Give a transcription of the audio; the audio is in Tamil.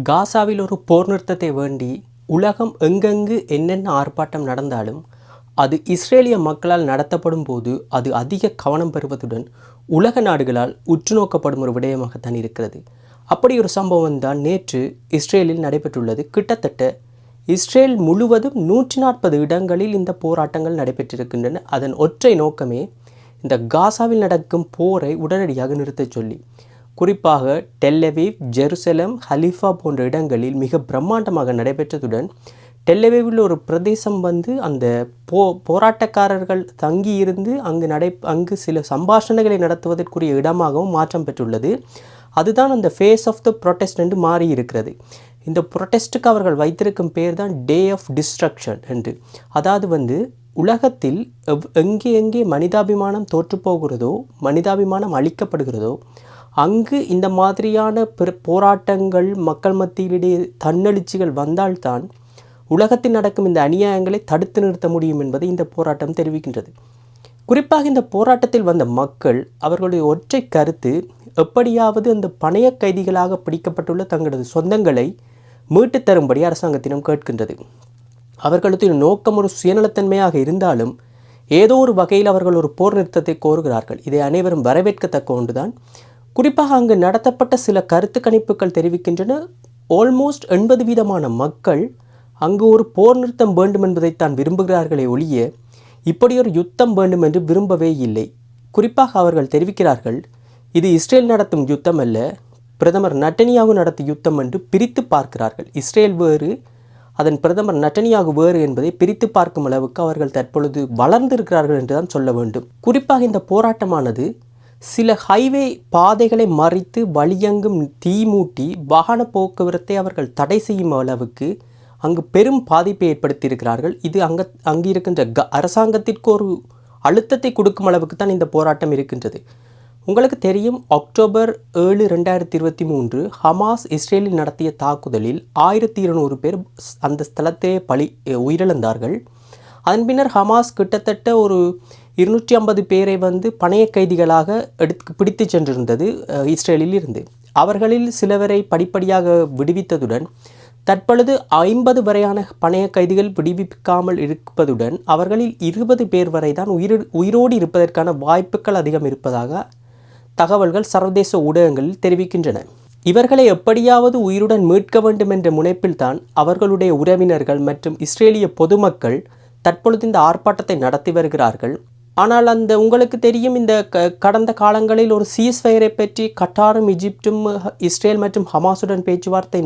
காசாவில் ஒரு போர் நிறுத்தத்தை வேண்டி உலகம் எங்கெங்கு என்னென்ன ஆர்ப்பாட்டம் நடந்தாலும் அது இஸ்ரேலிய மக்களால் நடத்தப்படும் போது அது அதிக கவனம் பெறுவதுடன் உலக நாடுகளால் உற்று நோக்கப்படும் ஒரு விடயமாகத்தான் இருக்கிறது. அப்படி ஒரு சம்பவம் தான் நேற்று இஸ்ரேலில் நடைபெற்றுள்ளது. கிட்டத்தட்ட இஸ்ரேல் முழுவதும் 140 இடங்களில் இந்த போராட்டங்கள் நடைபெற்றிருக்கின்றன. அதன் ஒற்றை நோக்கமே இந்த காசாவில் நடக்கும் போரை உடனடியாக நிறுத்தச் சொல்லி. குறிப்பாக டெல் அவீவ், ஜெருசலம், ஹலிஃபா போன்ற இடங்களில் மிக பிரம்மாண்டமாக நடைபெற்றதுடன் டெல் ஒரு பிரதேசம் அந்த போராட்டக்காரர்கள் தங்கியிருந்து அங்கு சில சம்பாஷணைகளை நடத்துவதற்குரிய இடமாகவும் மாற்றம் பெற்றுள்ளது. அதுதான் அந்த ஃபேஸ் ஆஃப் த ப்ரொட்டஸ்ட் என்று மாறி இருக்கிறது. இந்த ப்ரொட்டஸ்ட்டுக்கு அவர்கள் வைத்திருக்கும் பேர் தான் டே ஆஃப் டிஸ்ட்ரக்ஷன் என்று. அதாவது உலகத்தில் எங்கே மனிதாபிமானம் தோற்றுப்போகிறதோ, மனிதாபிமானம் அளிக்கப்படுகிறதோ, அங்கு இந்த மாதிரியான போராட்டங்கள் மக்கள் மத்தியிலேயே தன்னெழுச்சிகள் வந்தால்தான் உலகத்தில் நடக்கும் இந்த அநியாயங்களை தடுத்து நிறுத்த முடியும் என்பதை இந்த போராட்டம் தெரிவிக்கின்றது. குறிப்பாக இந்த போராட்டத்தில் வந்த மக்கள் அவர்களுடைய ஒற்றை கருத்து, எப்படியாவது அந்த பணைய கைதிகளாக பிடிக்கப்பட்டுள்ள தங்களது சொந்தங்களை மீட்டு தரும்படி அரசாங்கத்திடம் கேட்கின்றது. அவர்களது நோக்கம் ஒரு சுயநலத்தன்மையாக இருந்தாலும் ஏதோ ஒரு வகையில் அவர்கள் ஒரு போர் நிறுத்தத்தை கோருகிறார்கள். இதை அனைவரும் வரவேற்கத்தக்க ஒன்றுதான். குறிப்பாக அங்கு நடத்தப்பட்ட சில கருத்து கணிப்புகள் தெரிவிக்கின்றன, ஆல்மோஸ்ட் 80% மக்கள் அங்கு ஒரு போர் நிறுத்தம் வேண்டும் என்பதைத்தான் விரும்புகிறார்களே ஒழிய இப்படி ஒரு யுத்தம் வேண்டும் என்று விரும்பவே இல்லை. குறிப்பாக அவர்கள் தெரிவிக்கிறார்கள், இது இஸ்ரேல் நடத்தும் யுத்தம் அல்ல, பிரதமர் நெட்டன்யாகு நடத்திய யுத்தம் என்று பிரித்து பார்க்கிறார்கள். இஸ்ரேல் வேறு, அதன் பிரதமர் நெட்டன்யாகு வேறு என்பதை பிரித்து பார்க்கும் அளவுக்கு அவர்கள் தற்பொழுது வளர்ந்திருக்கிறார்கள் என்று தான் சொல்ல வேண்டும். குறிப்பாக இந்த போராட்டமானது சில ஹைவே பாதைகளை மறித்து வழியெங்கும் தீ மூட்டி வாகன போக்குவரத்தை அவர்கள் தடை செய்யும் அளவுக்கு அங்கு பெரும் பாதிப்பை ஏற்படுத்தியிருக்கிறார்கள். இது அங்கு இருக்கின்ற அரசாங்கத்திற்கு ஒரு அழுத்தத்தை கொடுக்கும் அளவுக்கு தான் இந்த போராட்டம் இருக்கின்றது. உங்களுக்கு தெரியும், அக்டோபர் 7, 2023 ஹமாஸ் இஸ்ரேலில் நடத்திய தாக்குதலில் 1200 பேர் அந்த ஸ்தலத்தை உயிரிழந்தார்கள். அதன் பின்னர் ஹமாஸ் கிட்டத்தட்ட ஒரு 250 பேரை பணைய கைதிகளாக பிடித்து சென்றிருந்தது இஸ்ரேலில் இருந்து. அவர்களில் சிலவரை படிப்படியாக விடுவித்ததுடன் தற்பொழுது 50 வரையான பணைய கைதிகள் விடுவிக்காமல் இருப்பதுடன் அவர்களில் 20 பேர் வரை தான் உயிரோடு இருப்பதற்கான வாய்ப்புகள் அதிகம் இருப்பதாக தகவல்கள் சர்வதேச ஊடகங்களில் தெரிவிக்கின்றன. இவர்களை எப்படியாவது உயிருடன் மீட்க வேண்டும் என்ற முனைப்பில் தான் அவர்களுடைய உறவினர்கள் மற்றும் இஸ்ரேலிய பொதுமக்கள் தற்பொழுது இந்த ஆர்ப்பாட்டத்தை நடத்தி வருகிறார்கள். ஆனால் உங்களுக்கு தெரியும், இந்த கடந்த காலங்களில் ஒரு சீஸ்ஃபயரை பற்றி கட்டாரும், எகிப்தும், இஸ்ரேல் மற்றும் ஹமாஸுடன் பேச்சுவார்த்தை